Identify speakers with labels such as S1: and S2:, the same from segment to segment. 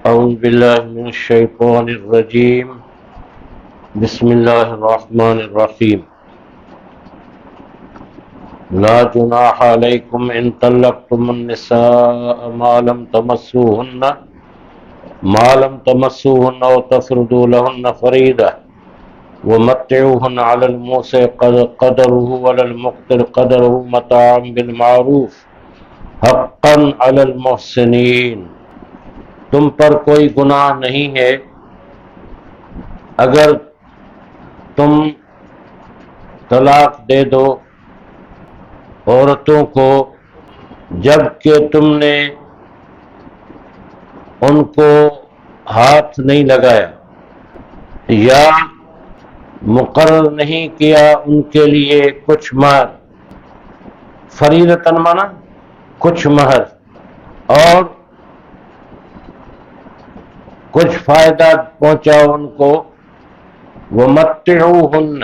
S1: اعوذ باللہ من الشیطان الرجیم بسم اللہ الرحمن الرحیم لا جناح علیکم ان طلقتم النساء ما لم تمسوهن او تفرضوا لهن فریضہ ومتعوهن على الموسع قدره وعلى المقتر قدره متاعا بالمعروف حقا على المحسنین۔ تم پر کوئی گناہ نہیں ہے اگر تم طلاق دے دو عورتوں کو جب کہ تم نے ان کو ہاتھ نہیں لگایا یا مقرر نہیں کیا ان کے لیے کچھ مہر، فریضۃ مانا کچھ مہر، اور کچھ فائدہ پہنچاؤ ان کو، ومتعوہن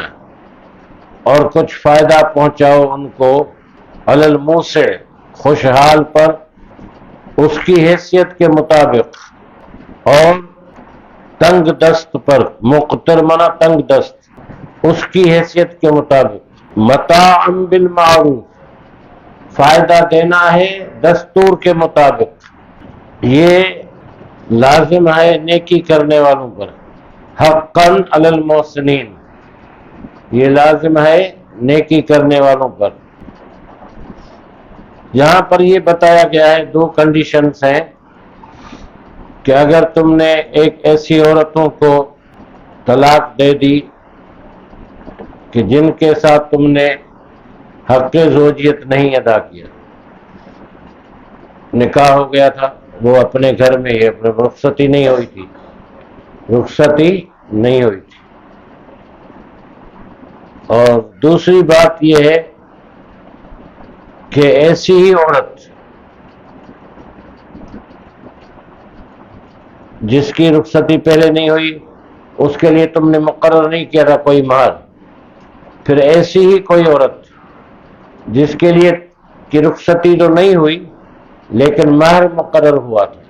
S1: اور کچھ فائدہ پہنچاؤ ان کو، علی الموسع خوشحال پر اس کی حیثیت کے مطابق، اور تنگ دست پر، مقتر منا تنگ دست، اس کی حیثیت کے مطابق، متاعا بالمعروف فائدہ دینا ہے دستور کے مطابق، یہ لازم ہے نیکی کرنے والوں پر، حقا علی المحسنین یہ لازم ہے نیکی کرنے والوں پر۔ یہاں پر یہ بتایا گیا ہے دو کنڈیشنز ہیں کہ اگر تم نے ایک ایسی عورتوں کو طلاق دے دی کہ جن کے ساتھ تم نے حق زوجیت نہیں ادا کیا، نکاح ہو گیا تھا، وہ اپنے گھر میں ہی، اپنے رخصتی نہیں ہوئی تھی، اور دوسری بات یہ ہے کہ ایسی ہی عورت جس کی رخصتی پہلے نہیں ہوئی، اس کے لیے تم نے مقرر نہیں کیا تھا کوئی مہر، پھر ایسی ہی کوئی عورت جس کے لیے کی رخصتی تو نہیں ہوئی لیکن مہر مقرر ہوا تھا،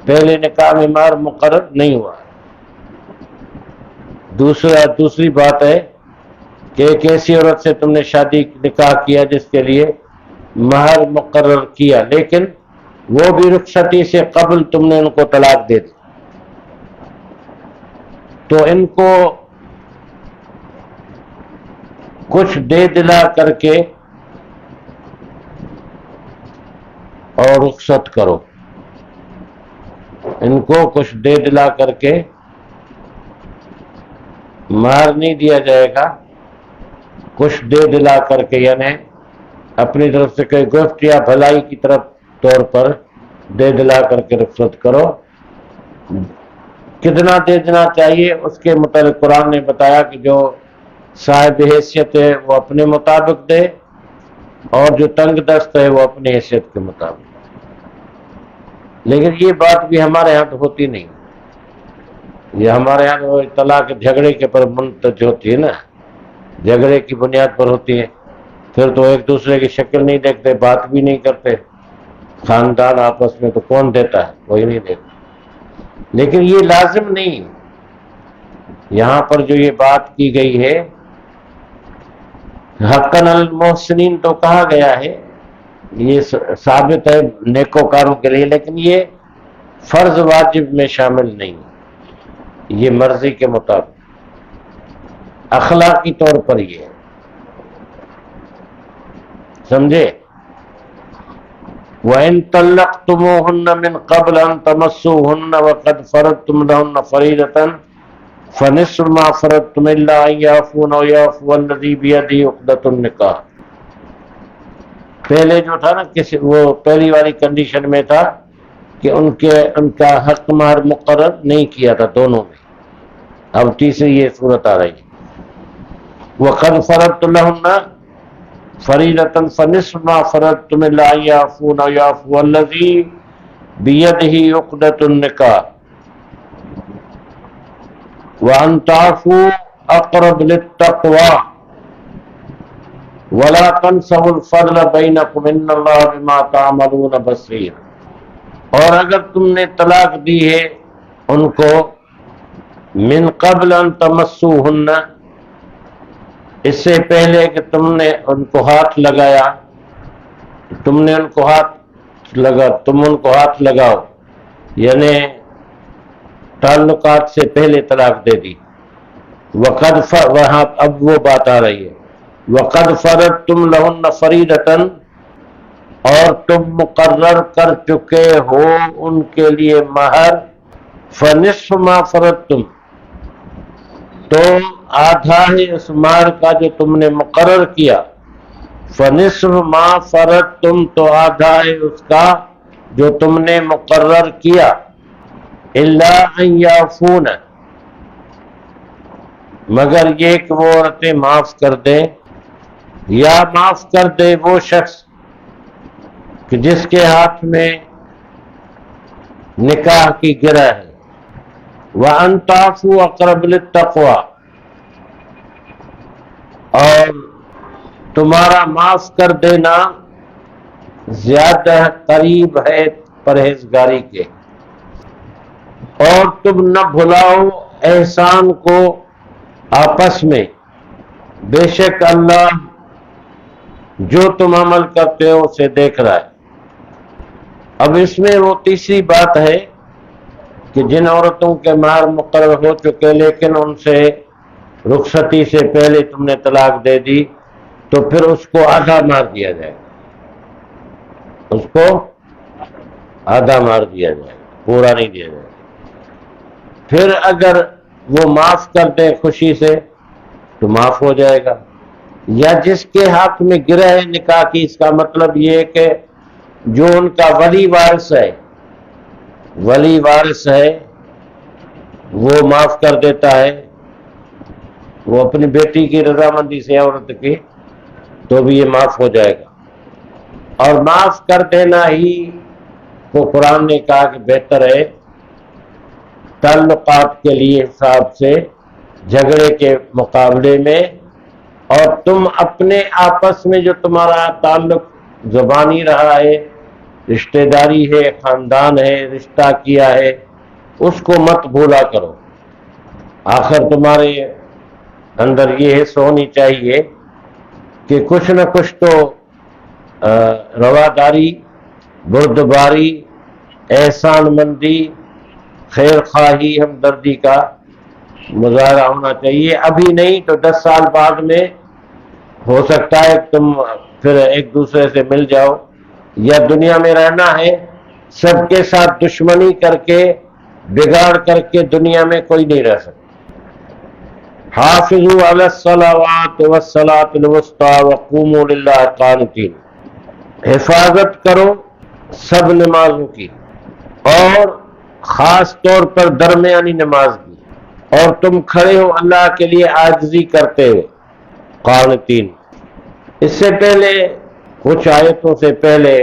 S1: پہلے نکاح میں مہر مقرر نہیں ہوا۔ دوسری بات ہے کہ ایک ایسی عورت سے تم نے شادی نکاح کیا جس کے لیے مہر مقرر کیا لیکن وہ بھی رخصتی سے قبل تم نے ان کو طلاق دے دی، تو ان کو کچھ دے دلا کر کے اور رخصت کرو، ان کو کچھ دے دلا کر کے، مہر نہیں دیا جائے گا، کچھ دے دلا کر کے، یعنی اپنی طرف سے کوئی گفٹ یا بھلائی کی طرف طور پر دے دلا کر کے رخصت کرو۔ کتنا دے دینا چاہیے اس کے متعلق قرآن نے بتایا کہ جو صاحب حیثیت ہے وہ اپنے مطابق دے، اور جو تنگ دست ہے وہ اپنی حیثیت کے مطابق۔ لیکن یہ بات بھی ہمارے ہاں تو ہوتی نہیں، یہ ہمارے یہاں تو طلاق جھگڑے کے پر منتج ہوتی ہے نا، جھگڑے کی بنیاد پر ہوتی ہے، پھر تو ایک دوسرے کی شکل نہیں دیکھتے، بات بھی نہیں کرتے، خاندان آپس میں تو کون دیتا ہے، کوئی نہیں دیتا۔ لیکن یہ لازم نہیں، یہاں پر جو یہ بات کی گئی ہے حقاً علی المحسنین تو کہا گیا ہے، یہ ثابت ہے نیکوکاروں کے لیے، لیکن یہ فرض واجب میں شامل نہیں، یہ مرضی کے مطابق اخلاقی طور پر یہ ہے، سمجھے؟ وَإِن طَلَّقْتُمُوهُنَّ مِن قَبْلِ أَن تَمَسُّوهُنَّ وَقَدْ فَرَضْتُمْ لَهُنَّ فَرِيضَةً فَنِصْفُ مَا فَرَضْتُمْ إِلَّا أَن يَعْفُونَ أَوْ يَعْفُوَ الَّذِي بِيَدِهِ عُقْدَةُ النِّكَاحِ۔ پہلے جو تھا نا وہ پہلی والی کنڈیشن میں تھا کہ ان کا حق مہر مقرر نہیں کیا تھا دونوں میں، اب تیسری یہ صورت آ رہی ہے، وَقَدْ فَرَضْتُ لَهُنَّ فریضۃ فنصف ما فرضتم الا ان يعفون او يعفو الذي بيده عقدة النکاح وان تعفوا اقرب للتقوى۔ وَلَا تَنْسَوُا الْفَضْلَ بَيْنَكُمْ إِنَّ اللَّهَ بِمَا تَعْمَلُونَ بَصِيرٌ۔ اور اگر تم نے طلاق دی ہے ان کو من قبل ان تمسوہن، اس سے پہلے کہ تم نے ان کو ہاتھ لگایا، تم ان کو ہاتھ لگاؤ، یعنی تعلقات سے پہلے طلاق دے دی۔ وہاں اب وہ بات آ رہی ہے، وَقَدْ فَرَضْتُمْ لَهُنَّ فَرِيضَةً، اور تم مقرر کر چکے ہو ان کے لیے مہر، فَنِصْفُ مَا فَرَضْتُمْ، تو آدھا ہے اس مہر کا جو تم نے مقرر کیا، فَنِصْفُ مَا فَرَضْتُمْ، تو آدھا ہے اس کا جو تم نے مقرر کیا، إِلَّا أَن يَعْفُونَ، مگر یہ کہ وہ عورتیں معاف کر دیں، یا معاف کر دے وہ شخص کہ جس کے ہاتھ میں نکاح کی گرہ ہے، وَأَن تَعْفُوا أَقْرَبُ لِلتَّقْوَى، اور تمہارا معاف کر دینا زیادہ قریب ہے پرہیزگاری کے، اور تم نہ بھلاؤ احسان کو آپس میں، بے شک اللہ جو تم عمل کرتے ہو اسے دیکھ رہا ہے۔ اب اس میں وہ تیسری بات ہے کہ جن عورتوں کے مہر مقرر ہو چکے لیکن ان سے رخصتی سے پہلے تم نے طلاق دے دی، تو پھر اس کو آدھا مار دیا جائے، اس کو آدھا مار دیا جائے، پورا نہیں دیا جائے۔ پھر اگر وہ معاف کر دے خوشی سے تو معاف ہو جائے گا، یا جس کے ہاتھ میں گرہ ہے نکاح کی، اس کا مطلب یہ ہے کہ جو ان کا ولی وارث ہے وہ معاف کر دیتا ہے، وہ اپنی بیٹی کی رضامندی سے عورت کی، تو بھی یہ معاف ہو جائے گا۔ اور معاف کر دینا ہی کو قرآن نے کہا کہ بہتر ہے تعلقات کے لیے حساب سے جھگڑے کے مقابلے میں، اور تم اپنے آپس میں جو تمہارا تعلق زبانی رہا ہے، رشتہ داری ہے، خاندان ہے، رشتہ کیا ہے، اس کو مت بھولا کرو۔ آخر تمہارے اندر یہ حص ہونی چاہیے کہ کچھ نہ کچھ تو رواداری، بردباری، احسان مندی، خیر خواہی، ہمدردی کا مظاہرہ ہونا چاہیے۔ ابھی نہیں تو 10 سال بعد میں ہو سکتا ہے تم پھر ایک دوسرے سے مل جاؤ، یا دنیا میں رہنا ہے سب کے ساتھ دشمنی کر کے بگاڑ کر کے دنیا میں کوئی نہیں رہ سکتا۔ حافظوا علی الصلوات والصلاۃ الوسطی وقوموا للہ قانتین، حفاظت کرو سب نمازوں کی، اور خاص طور پر درمیانی نماز کی، اور تم کھڑے ہو اللہ کے لیے عاجزی کرتے ہوئے، قانتین۔ اس سے پہلے کچھ آیتوں سے پہلے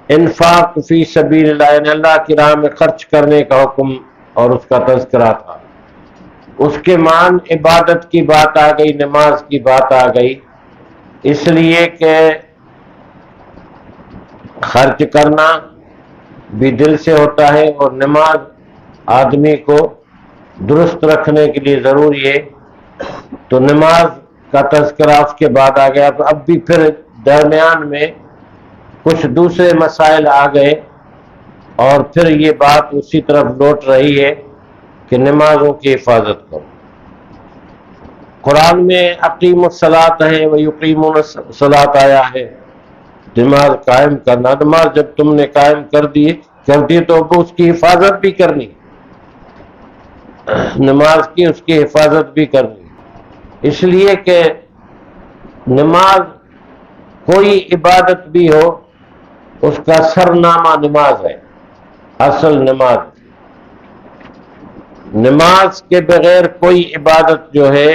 S1: انفاق فی سبیل اللہ، یعنی اللہ کی راہ میں خرچ کرنے کا حکم اور اس کا تذکرہ تھا، اس کے مان عبادت کی بات آ گئی، نماز کی بات آ گئی، اس لیے کہ خرچ کرنا بھی دل سے ہوتا ہے، اور نماز آدمی کو درست رکھنے کے لیے ضروری ہے، تو نماز کا تذکرہ اس کے بعد آ گیا۔ اب بھی پھر درمیان میں کچھ دوسرے مسائل آ گئے، اور پھر یہ بات اسی طرف لوٹ رہی ہے کہ نمازوں کی حفاظت کرو۔ قرآن میں اقیم الصلاۃ ہے، ویقیمون الصلاۃ آیا ہے، نماز قائم کرنا۔ نماز جب تم نے قائم کر دی تو اس کی حفاظت بھی کرنی، نماز کی اس کی حفاظت بھی کرنی، اس لیے کہ نماز کوئی عبادت بھی ہو اس کا سرنامہ نماز ہے، اصل نماز کے بغیر کوئی عبادت جو ہے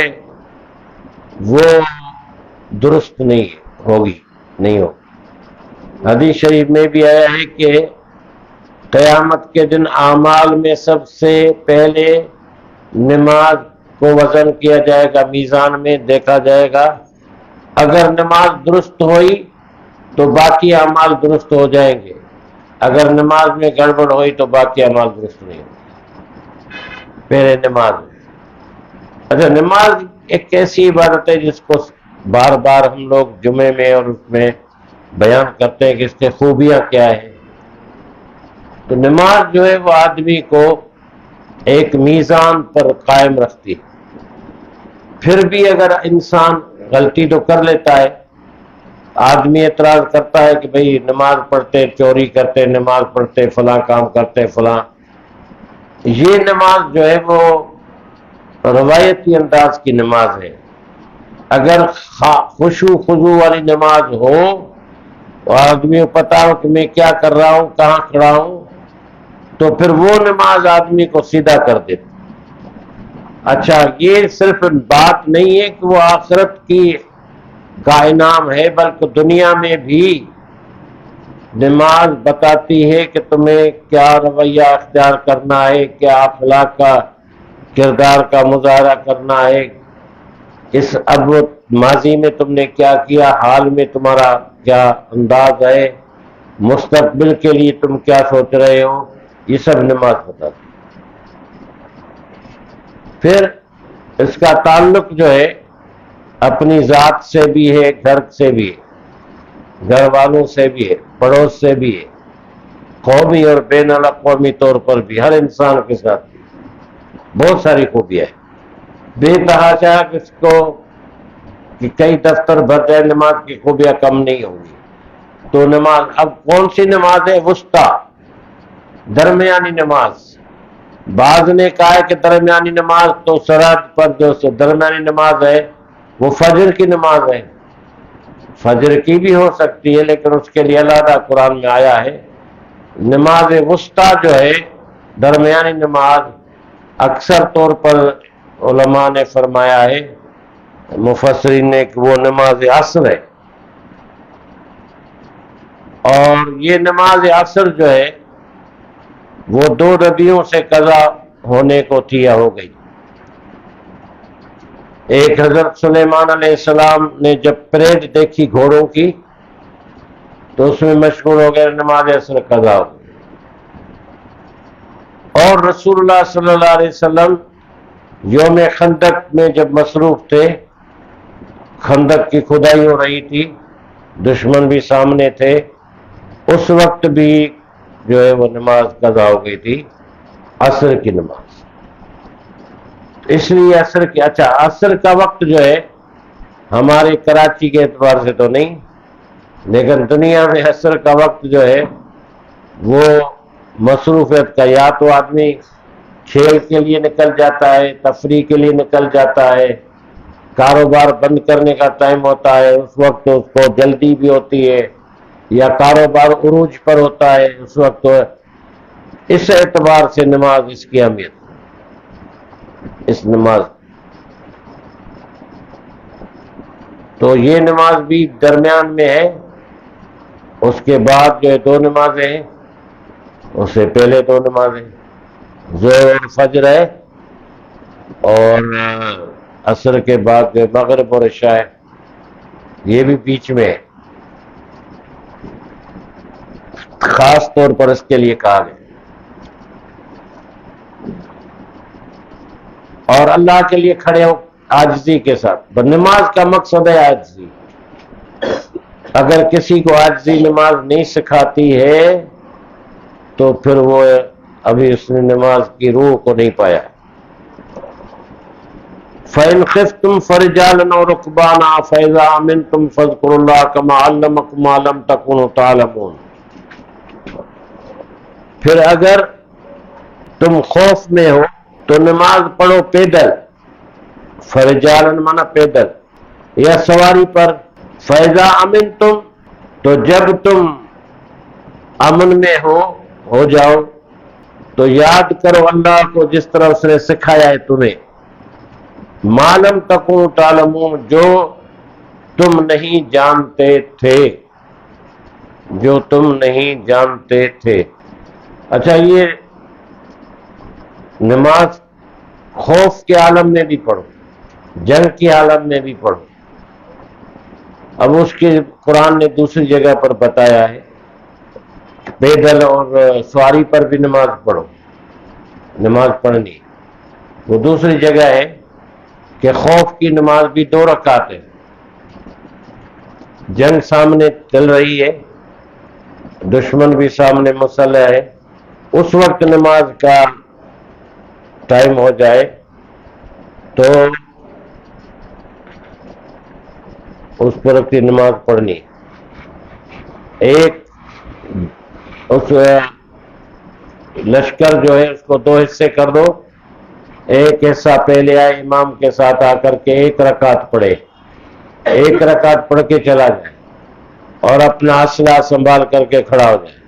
S1: وہ درست نہیں ہوگی۔ حدیث شریف میں بھی آیا ہے کہ قیامت کے دن اعمال میں سب سے پہلے نماز کو وزن کیا جائے گا، میزان میں دیکھا جائے گا، اگر نماز درست ہوئی تو باقی اعمال درست ہو جائیں گے، اگر نماز میں گڑبڑ ہوئی تو باقی اعمال درست نہیں ہوں پہلے نماز میں۔ اچھا، نماز ایک ایسی عبادت ہے جس کو بار بار ہم لوگ جمعے میں اور اس میں بیان کرتے ہیں کہ اس کے خوبیاں کیا ہیں۔ تو نماز جو ہے وہ آدمی کو ایک میزان پر قائم رکھتی ہے۔ پھر بھی اگر انسان غلطی تو کر لیتا ہے، آدمی اعتراض کرتا ہے کہ بھئی نماز پڑھتے چوری کرتے، نماز پڑھتے فلاں کام کرتے فلاں، یہ نماز جو ہے وہ روایتی انداز کی نماز ہے۔ اگر خشوع خضوع والی نماز ہو تو آدمی کو پتا ہو کہ میں کیا کر رہا ہوں، کہاں کھڑا ہوں، تو پھر وہ نماز آدمی کو سیدھا کر دیتی۔ اچھا، یہ صرف بات نہیں ہے کہ وہ آخرت کی کا انعام ہے، بلکہ دنیا میں بھی نماز بتاتی ہے کہ تمہیں کیا رویہ اختیار کرنا ہے، کیا اخلاق کا کردار کا مظاہرہ کرنا ہے، اس اب ماضی میں تم نے کیا کیا، حال میں تمہارا کیا انداز ہے، مستقبل کے لیے تم کیا سوچ رہے ہو، یہ سب نماز بتاتی۔ پھر اس کا تعلق جو ہے اپنی ذات سے بھی ہے، گھر سے بھی ہے، گھر والوں سے بھی ہے، پڑوس سے بھی ہے، قومی اور بین الاقوامی طور پر بھی، ہر انسان کے ساتھ بھی بہت ساری خوبیاں ہیں۔ بے تحاشا کس کو کہ کئی دفتر بھر جائے، نماز کی خوبیاں کم نہیں ہوں گی۔ تو نماز اب کون سی نماز ہے؟ وسطیٰ، درمیانی نماز۔ بعض نے کہا ہے کہ درمیانی نماز تو سرحد پر جو درمیانی نماز ہے وہ فجر کی نماز ہے۔ فجر کی بھی ہو سکتی ہے لیکن اس کے لیے علیحدہ قرآن میں آیا ہے۔ نماز وسطیٰ جو ہے درمیانی نماز، اکثر طور پر علماء نے فرمایا ہے، مفسرین نے، کہ وہ نماز عصر ہے۔ اور یہ نماز عصر جو ہے وہ 2 نبیوں سے قضا ہونے کو تھی یا ہو گئی۔ ایک حضرت سلیمان علیہ السلام نے جب پریڈ دیکھی گھوڑوں کی تو اس میں مشغول ہو گئے، نماز عصر قضا ہو گئی۔ اور رسول اللہ صلی اللہ علیہ وسلم یوم خندق میں جب مصروف تھے، خندق کی کھدائی ہو رہی تھی، دشمن بھی سامنے تھے، اس وقت بھی جو ہے وہ نماز قضا ہو گئی تھی، عصر کی نماز۔ اس لیے عصر کی، اچھا عصر کا وقت جو ہے ہمارے کراچی کے اعتبار سے تو نہیں، لیکن دنیا میں عصر کا وقت جو ہے وہ مصروفیت کا، یا تو آدمی کھیل کے لیے نکل جاتا ہے، تفریح کے لیے نکل جاتا ہے، کاروبار بند کرنے کا ٹائم ہوتا ہے، اس وقت اس کو جلدی بھی ہوتی ہے، یا کاروبار عروج پر ہوتا ہے اس وقت۔ اس اعتبار سے نماز، اس کی اہمیت، اس نماز، تو یہ نماز بھی درمیان میں ہے۔ اس کے بعد جو ہے 2 نمازیں ہیں، اس سے پہلے 2 نمازیں، ظہر اور فجر ہے، اور عصر کے بعد جو مغرب اور عشاء ہے، یہ بھی بیچ میں ہے، خاص طور پر اس کے لیے کہا گیا۔ اور اللہ کے لیے کھڑے ہو عاجزی کے ساتھ، نماز کا مقصد ہے عاجزی۔ اگر کسی کو عاجزی نماز نہیں سکھاتی ہے تو پھر وہ ابھی اس نے نماز کی روح کو نہیں پایا۔ فَإِنْ خِفْتُمْ فَرِجَالًا أَوْ رُكْبَانًا فَإِذَا أَمِنْتُمْ فَاذْكُرُوا اللَّهَ كَمَا عَلَّمَكُم مَّا لَمْ تَكُونُوا تَعْلَمُونَ۔ پھر اگر تم خوف میں ہو تو نماز پڑھو پیدل، فرجالن مانا پیدل یا سواری پر، فیضا امن تم، تو جب تم امن میں ہو جاؤ تو یاد کرو اللہ کو جس طرح اس نے سکھایا ہے تمہیں، معلوم تکون تعلمون، جو تم نہیں جانتے تھے، جو تم نہیں جانتے تھے۔ اچھا، یہ نماز خوف کے عالم میں بھی پڑھو، جنگ کے عالم میں بھی پڑھو، اب اس کے قرآن نے دوسری جگہ پر بتایا ہے پیدل اور سواری پر بھی نماز پڑھو، نماز پڑھنی. وہ دوسری جگہ ہے کہ خوف کی نماز بھی 2 رکعت ہے، جنگ سامنے چل رہی ہے، دشمن بھی سامنے مسلح ہے، اس وقت نماز کا ٹائم ہو جائے تو اس پر کی نماز پڑھنی. ایک اس لشکر جو ہے اس کو 2 حصے کر دو، ایک حصہ پہلے آئے امام کے ساتھ آ کر کے 1 رکعت پڑھے، 1 رکعت پڑھ کے چلا جائے اور اپنا اسلحہ سنبھال کر کے کھڑا ہو جائے.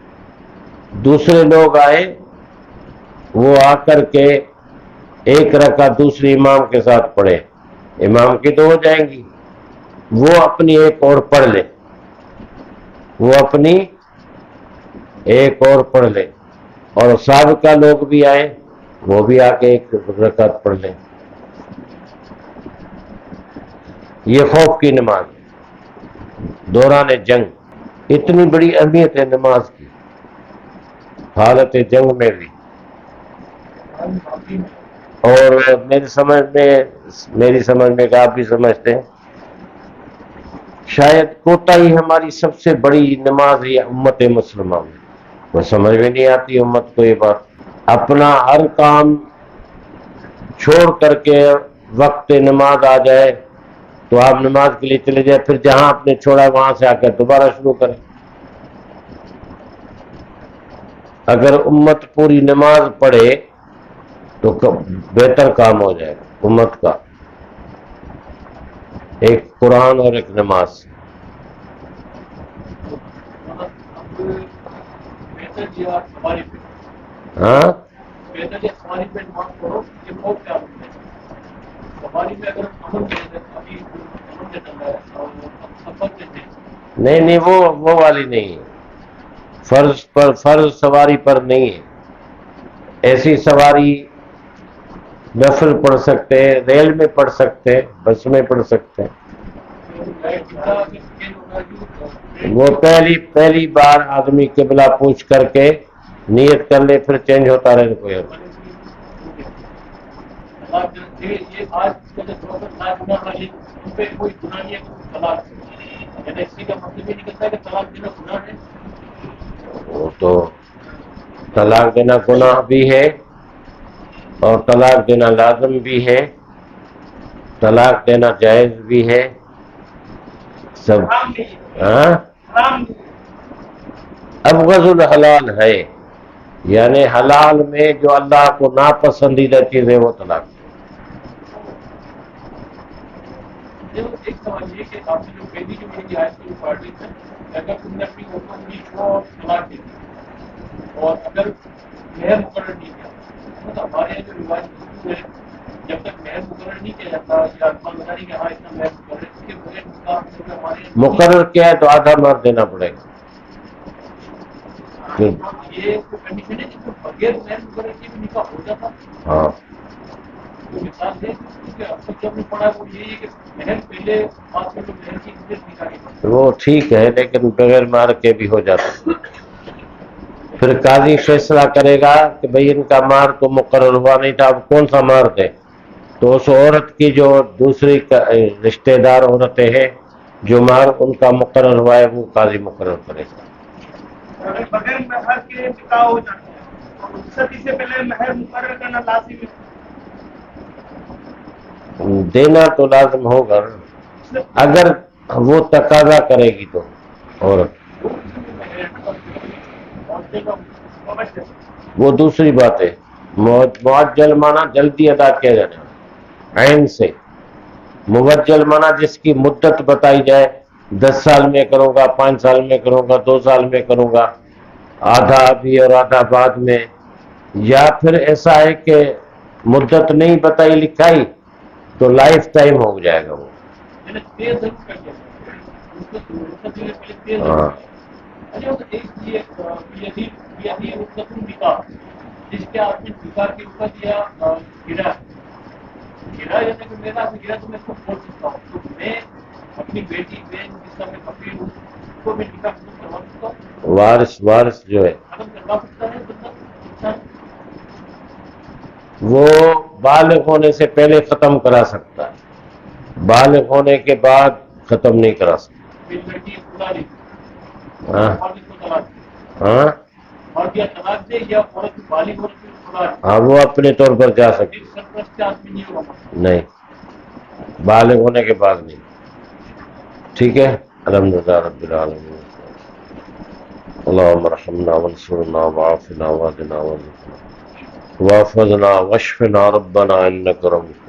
S1: دوسرے لوگ آئے وہ آ کر کے 1 رکعت دوسری امام کے ساتھ پڑھے، امام کی 2 ہو جائیں گی، وہ اپنی 1 اور پڑھ لے، وہ اپنی 1 اور پڑھ لے، اور سابقہ لوگ بھی آئے وہ بھی آ کے 1 رکعت پڑھ لیں. یہ خوف کی نماز دوران جنگ، اتنی بڑی اہمیت ہے نماز کی حالت جنگ میں بھی. اور میری سمجھ میں کہ آپ بھی سمجھتے ہیں شاید کوتاہی ہماری سب سے بڑی نماز ہے امت مسلمہ میں. وہ سمجھ میں نہیں آتی امت کو یہ بات، اپنا ہر کام چھوڑ کر کے وقت نماز آ جائے تو آپ نماز کے لیے چلے جائیں، پھر جہاں آپ نے چھوڑا وہاں سے آ کر دوبارہ شروع کریں. اگر امت پوری نماز پڑھے تو بہتر کام ہو جائے گا امت کا، ایک قرآن اور ایک نماز. ہاں نہیں وہ والی نہیں ہے، فرض سواری پر نہیں ہے. ایسی سواری نفل پڑھ سکتے ہیں، ریل میں پڑھ سکتے ہیں، بس میں پڑھ سکتے ہیں. وہ پہلی بار آدمی قبلہ پوچھ کر کے نیت کر لے، پھر چینج ہوتا رہے کوئی اور. وہ تو طلاق دینا گناہ بھی ہے اور طلاق دینا لازم بھی ہے، طلاق دینا جائز بھی ہے سب. ہاں ابغض الحلال ہے، یعنی حلال میں جو اللہ کو ناپسندیدہ چیز ہے وہ طلاق.
S2: ایک سوال یہ کہ آپ نے جو پہلی جو میری آیت کی پارٹی ہے، اگر تم نے اپنی عورتوں کی کو طلاق دی اور اگر مہر مقرر نہیں کیا، مطلب ہمارے یہاں جو روایت ہے جب تک مہر مقرر نہیں کیا جاتا یا الفاظ بتا نہیں کہ ہاں اتنا مہر مقرر ہے، اس کے بغیر ہمارے
S1: مقرر کیا ہے تو آدھا مہر دینا پڑے گا.
S2: یہ کنڈیشن ہے کہ بغیر مہر مقرر کے بھی نکاح ہو جاتا.
S1: ہاں
S2: مثال ہے کہ اب تک جو ہم نے پڑھا وہ یہی ہے کہ مہر پہلے بات کر لو، مہر کی عزت نکاح کے بعد.
S1: وہ ٹھیک ہے لیکن بغیر مہر کے بھی ہو جاتا. پھر قاضی فیصلہ کرے گا کہ بھئی ان کا مہر تو مقرر ہوا نہیں تھا، اب کون سا مہر دے. تو اس عورت کی جو دوسری رشتہ دار عورتیں ہیں جو مہر ان کا مقرر ہوا ہے وہ قاضی مقرر کرے گا.
S2: اگر بغیر مہر کے نکاح ہو جاتا ہے تو شادی سے پہلے مہر مقرر کرنا لازمی ہے.
S1: دینا تو لازم ہوگا اگر وہ تقاضا کرے گی تو عورت. وہ دوسری بات ہے، معجل مانا جلدی ادا کیا جانا عین سے، موجل مانا جس کی مدت بتائی جائے 10 سال میں کروں گا، 5 سال میں کروں گا، 2 سال میں کروں گا، آدھا ابھی اور آدھا بعد میں. یا پھر ایسا ہے کہ مدت نہیں بتائی لکھائی تو لائف ٹائم ہو جائے گا وہ. ہاں
S2: جس کے آپ نے نکاح کے اوپر دیا گرا گرا، یا کہ میرا گرا تو میں اس کو بول سکتا ہوں. تو میں اپنی بیٹی بہن جس کا میں کفیل ہوں اس کو میں نکاح کروا سکتا ہوں؟
S1: وارث جو ہے
S2: ختم کروا سکتا ہے بندہ انسان؟
S1: وہ بالغ ہونے سے پہلے ختم کرا سکتا ہے، بالغ ہونے کے بعد ختم نہیں کرا سکتا۔
S2: میری بیٹی خدا نہیں
S1: ہاں
S2: اور اس کو طلاق دے،
S1: ہاں
S2: اور یا طلاق دے یا عورت بالغ عورت کو خدا نہیں،
S1: ہاں، وہ اپنے طور پر جا سکتی،
S2: ایک سرپرست آدمی نہیں ہوگا مسئلہ۔
S1: نہیں، بالغ ہونے کے بعد نہیں۔ ٹھیک ہے، الحمدللہ رب العالمین، اللہم ارحمنا وانصرنا وعافنا واہدنا واحفظنا واشفنا ربنا انک رؤوف